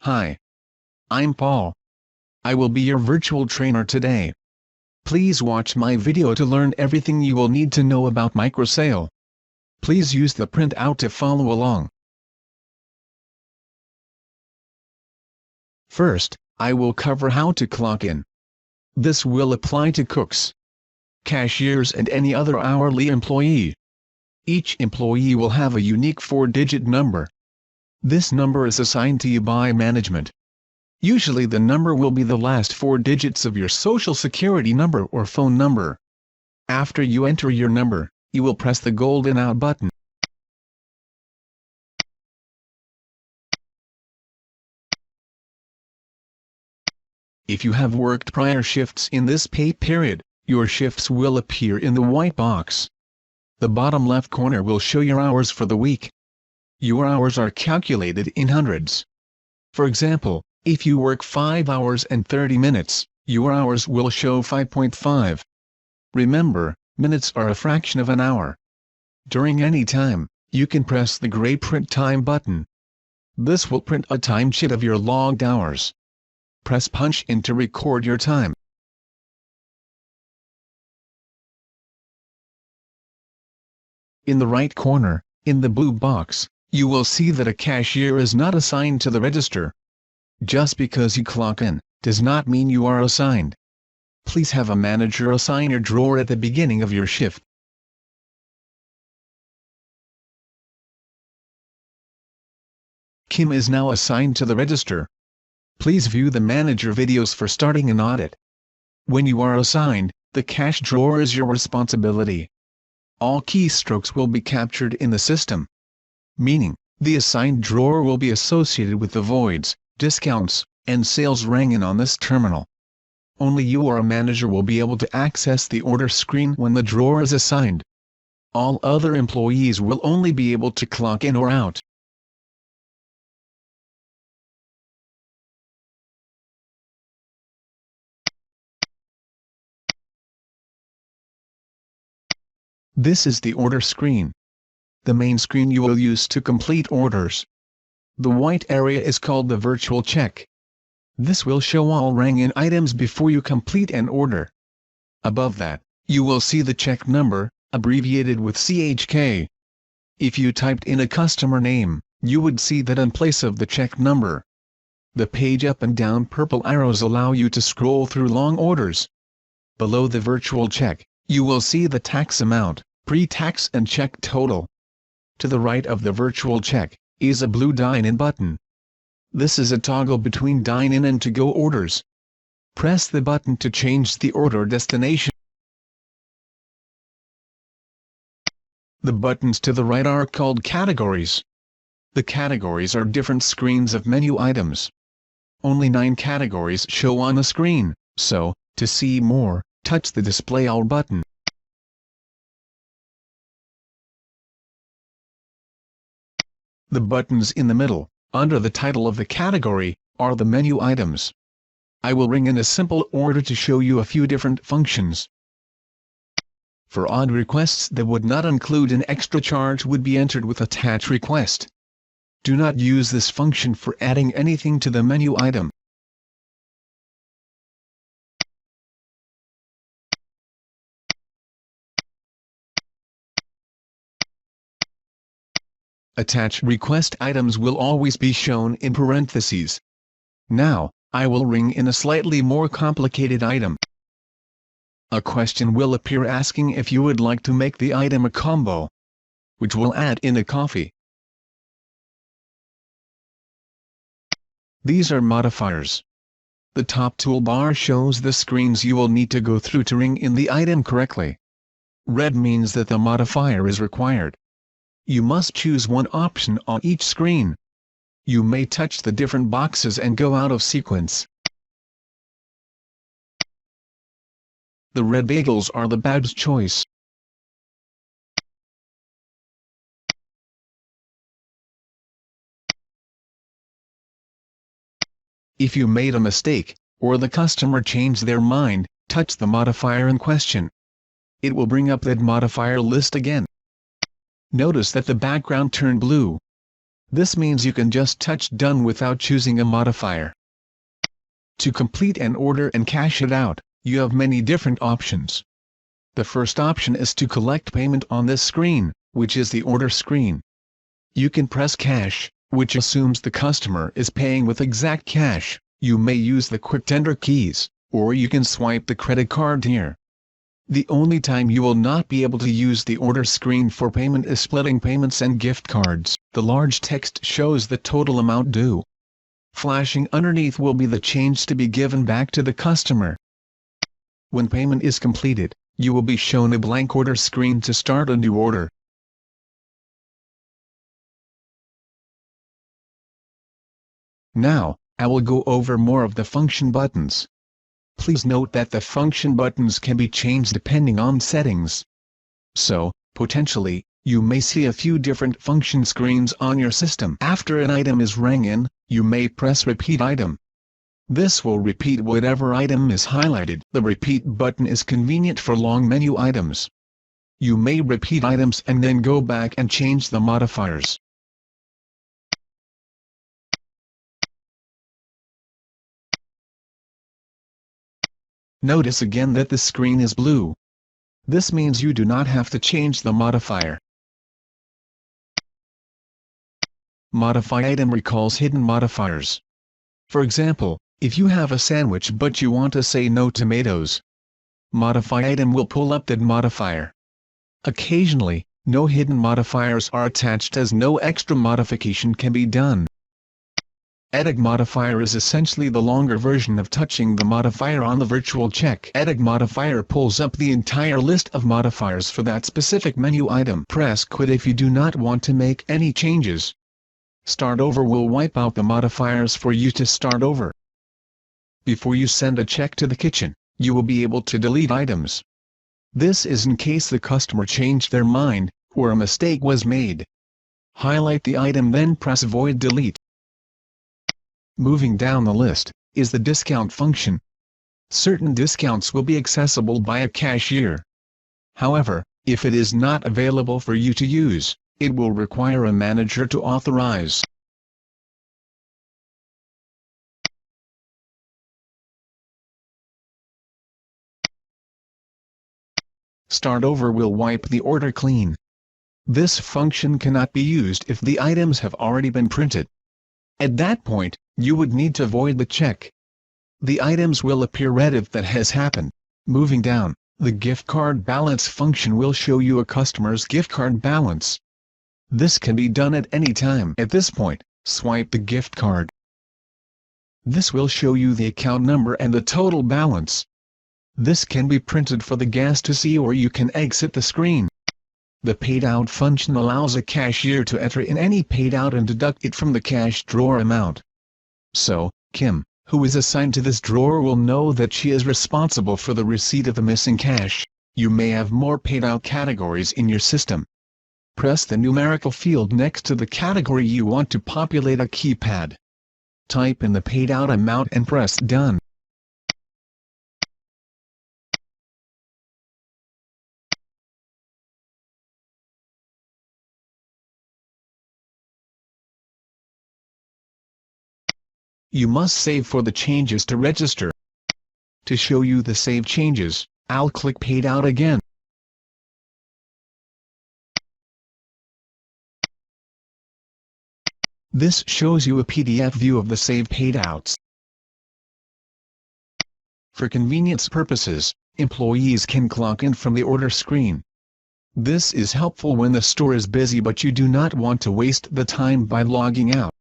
Hi. I'm Paul. I will be your virtual trainer today. Please watch my video to learn everything you will need to know about Microsale. Please use the printout to follow along. First, I will cover how to clock in. This will apply to cooks, cashiers and any other hourly employee. Each employee will have a unique 4-digit number. This number is assigned to you by management. Usually the number will be the last 4 digits of your social security number or phone number. After you enter your number, you will press the golden out button. If you have worked prior shifts in this pay period, your shifts will appear in the white box. The bottom left corner will show your hours for the week. Your hours are calculated in hundreds. For example, if you work 5 hours and 30 minutes, your hours will show 5.5. Remember, minutes are a fraction of an hour. During any time, you can press the gray Print Time button. This will print a timesheet of your logged hours. Press Punch in to record your time. In the right corner, in the blue box, you will see that a cashier is not assigned to the register. Just because you clock in, does not mean you are assigned. Please have a manager assign your drawer at the beginning of your shift. Kim is now assigned to the register. Please view the manager videos for starting an audit. When you are assigned, the cash drawer is your responsibility. All keystrokes will be captured in the system. Meaning, the assigned drawer will be associated with the voids, discounts, and sales rang-in on this terminal. Only you or a manager will be able to access the order screen when the drawer is assigned. All other employees will only be able to clock in or out. This is the order screen. The main screen you will use to complete orders. The white area is called the virtual check. This will show all rang-in items before you complete an order. Above that, you will see the check number, abbreviated with CHK. If you typed in a customer name, you would see that in place of the check number. The page up and down purple arrows allow you to scroll through long orders. Below the virtual check, you will see the tax amount, pre-tax and check total. To the right of the virtual check is a blue dine-in button. This is a toggle between dine-in and to-go orders. Press the button to change the order destination. The buttons to the right are called categories. The categories are different screens of menu items. Only 9 categories show on a screen, so, to see more, touch the Display All button. The buttons in the middle, under the title of the category, are the menu items. I will ring in a simple order to show you a few different functions. For odd requests that would not include an extra charge would be entered with attach request. Do not use this function for adding anything to the menu item. Attach request items will always be shown in parentheses. Now, I will ring in a slightly more complicated item. A question will appear asking if you would like to make the item a combo, which will add in a coffee. These are modifiers. The top toolbar shows the screens you will need to go through to ring in the item correctly. Red means that the modifier is required. You must choose one option on each screen. You may touch the different boxes and go out of sequence. The red bagels are the bad choice. If you made a mistake, or the customer changed their mind, touch the modifier in question. It will bring up that modifier list again. Notice that the background turned blue. This means you can just touch Done without choosing a modifier. To complete an order and cash it out, you have many different options. The first option is to collect payment on this screen, which is the order screen. You can press cash, which assumes the customer is paying with exact cash. You may use the quick tender keys, or you can swipe the credit card here. The only time you will not be able to use the order screen for payment is splitting payments and gift cards. The large text shows the total amount due. Flashing underneath will be the change to be given back to the customer. When payment is completed, you will be shown a blank order screen to start a new order. Now, I will go over more of the function buttons. Please note that the function buttons can be changed depending on settings. So, potentially, you may see a few different function screens on your system. After an item is rang in, you may press Repeat Item. This will repeat whatever item is highlighted. The Repeat button is convenient for long menu items. You may repeat items and then go back and change the modifiers. Notice again that the screen is blue. This means you do not have to change the modifier. Modify item recalls hidden modifiers. For example, if you have a sandwich but you want to say no tomatoes, Modify item will pull up that modifier. Occasionally, no hidden modifiers are attached as no extra modification can be done. Edit modifier is essentially the longer version of touching the modifier on the virtual check. Edit modifier pulls up the entire list of modifiers for that specific menu item. Press Quit if you do not want to make any changes. Start Over will wipe out the modifiers for you to start over. Before you send a check to the kitchen, you will be able to delete items. This is in case the customer changed their mind, or a mistake was made. Highlight the item then press Avoid Delete. Moving down the list, is the discount function. Certain discounts will be accessible by a cashier. However, if it is not available for you to use, it will require a manager to authorize. Start Over will wipe the order clean. This function cannot be used if the items have already been printed. At that point, you would need to void the check. The items will appear red if that has happened. Moving down, the gift card balance function will show you a customer's gift card balance. This can be done at any time. At this point, swipe the gift card. This will show you the account number and the total balance. This can be printed for the guest to see, or you can exit the screen. The Paid Out function allows a cashier to enter in any paid out and deduct it from the cash drawer amount. So, Kim, who is assigned to this drawer, will know that she is responsible for the receipt of the missing cash. You may have more paid out categories in your system. Press the numerical field next to the category you want to populate a keypad. Type in the paid out amount and press Done. You must save for the changes to register. To show you the saved changes, I'll click Paid Out again. This shows you a PDF view of the saved paid outs. For convenience purposes, employees can clock in from the order screen. This is helpful when the store is busy but you do not want to waste the time by logging out.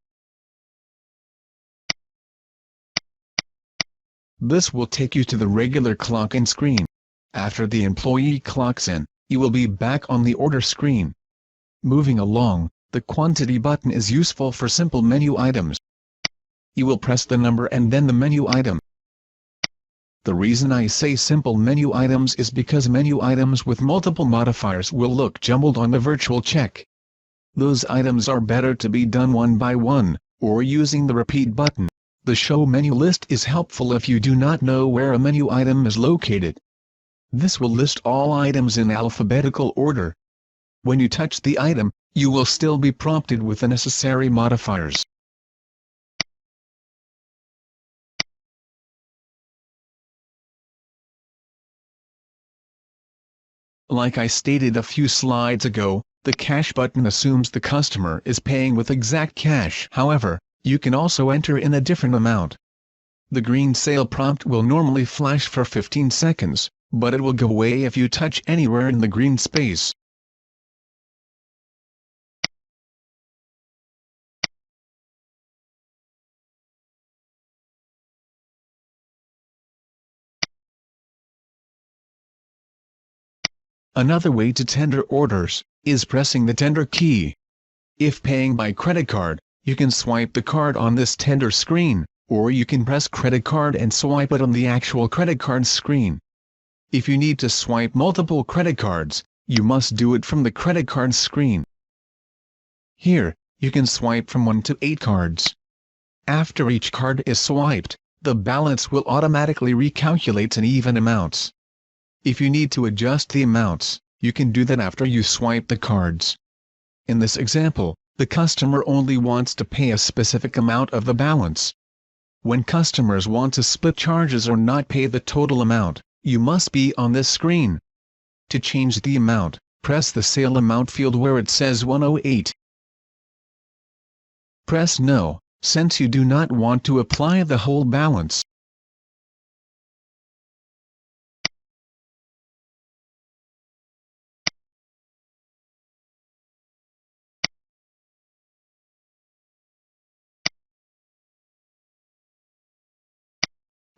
This will take you to the regular clock-in screen. After the employee clocks in, you will be back on the order screen. Moving along, the quantity button is useful for simple menu items. You will press the number and then the menu item. The reason I say simple menu items is because menu items with multiple modifiers will look jumbled on the virtual check. Those items are better to be done one by one, or using the repeat button. The Show Menu list is helpful if you do not know where a menu item is located. This will list all items in alphabetical order. When you touch the item, you will still be prompted with the necessary modifiers. Like I stated a few slides ago, the cash button assumes the customer is paying with exact cash. However, you can also enter in a different amount. The green sale prompt will normally flash for 15 seconds, but it will go away if you touch anywhere in the green space. Another way to tender orders is pressing the tender key. If paying by credit card, you can swipe the card on this tender screen, or you can press credit card and swipe it on the actual credit card screen. If you need to swipe multiple credit cards, you must do it from the credit card screen. Here, you can swipe from 1 to 8 cards. After each card is swiped, the balance will automatically recalculate in even amounts. If you need to adjust the amounts, you can do that after you swipe the cards. In this example, the customer only wants to pay a specific amount of the balance. When customers want to split charges or not pay the total amount, you must be on this screen. To change the amount, press the sale amount field where it says 108. Press No, since you do not want to apply the whole balance.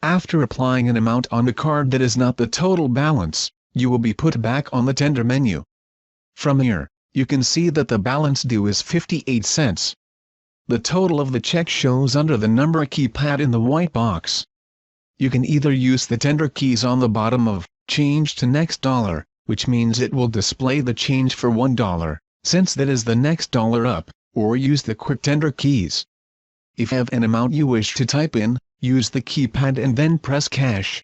After applying an amount on the card that is not the total balance, you will be put back on the tender menu. From here, you can see that the balance due is 58 cents. The total of the check shows under the number keypad in the white box. You can either use the tender keys on the bottom of Change to Next Dollar, which means it will display the change for $1, since that is the next dollar up, or use the quick tender keys. If you have an amount you wish to type in, use the keypad and then press Cash.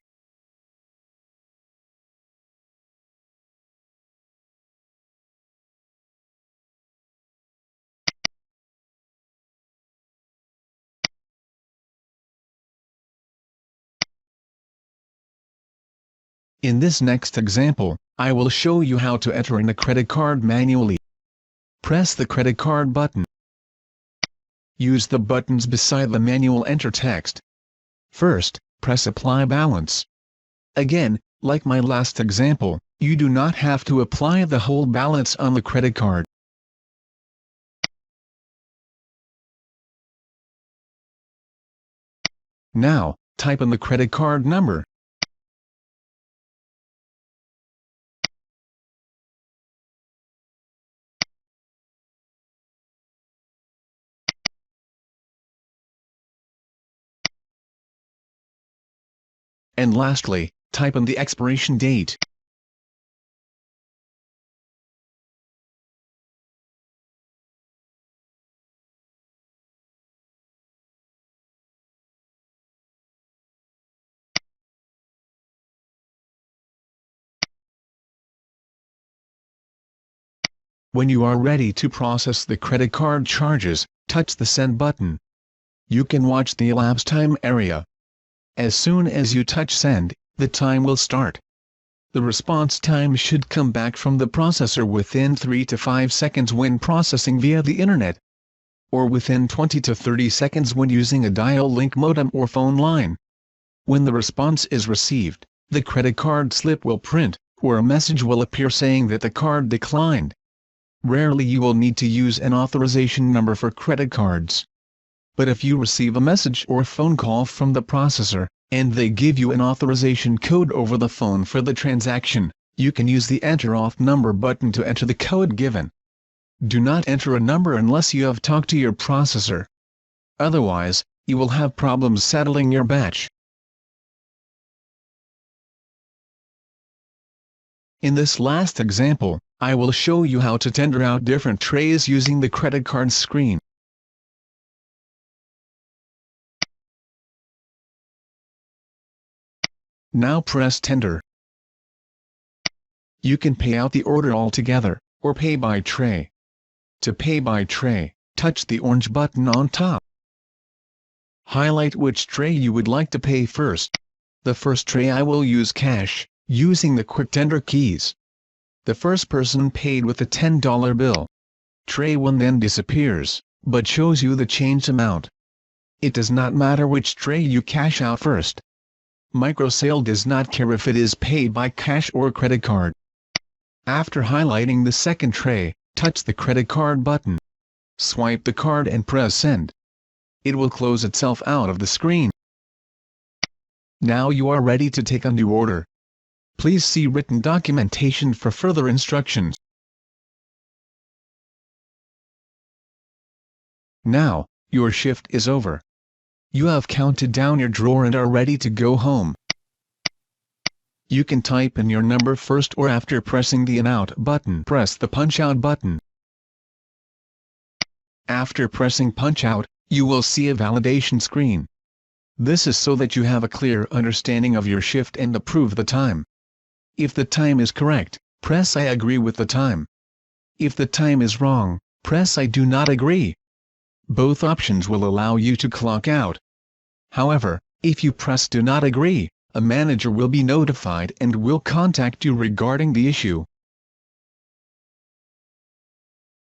In this next example, I will show you how to enter in a credit card manually. Press the credit card button. Use the buttons beside the manual enter text. First, press Apply Balance. Again, like my last example, you do not have to apply the whole balance on the credit card. Now, type in the credit card number. And lastly, type in the expiration date. When you are ready to process the credit card charges, touch the Send button. You can watch the elapsed time area. As soon as you touch Send, the time will start. The response time should come back from the processor within 3 to 5 seconds when processing via the internet, or within 20 to 30 seconds when using a dial-link modem or phone line. When the response is received, the credit card slip will print, or a message will appear saying that the card declined. Rarely you will need to use an authorization number for credit cards. But if you receive a message or phone call from the processor, and they give you an authorization code over the phone for the transaction, you can use the Enter Auth Number button to enter the code given. Do not enter a number unless you have talked to your processor. Otherwise, you will have problems settling your batch. In this last example, I will show you how to tender out different trays using the credit card screen. Now press Tender. You can pay out the order altogether, or Pay by Tray. To pay by tray, touch the orange button on top. Highlight which tray you would like to pay first. The first tray I will use cash, using the quick tender keys. The first person paid with a $10 bill. Tray 1 then disappears, but shows you the changed amount. It does not matter which tray you cash out first. Microsale does not care if it is paid by cash or credit card. After highlighting the second tray, touch the credit card button. Swipe the card and press send. It will close itself out of the screen. Now you are ready to take a new order. Please see written documentation for further instructions. Now, your shift is over. You have counted down your drawer and are ready to go home. You can type in your number first or after pressing the In Out button. Press the Punch Out button. After pressing Punch Out, you will see a validation screen. This is so that you have a clear understanding of your shift and approve the time. If the time is correct, press I agree with the time. If the time is wrong, press I do not agree. Both options will allow you to clock out. However, if you press do not agree, a manager will be notified and will contact you regarding the issue.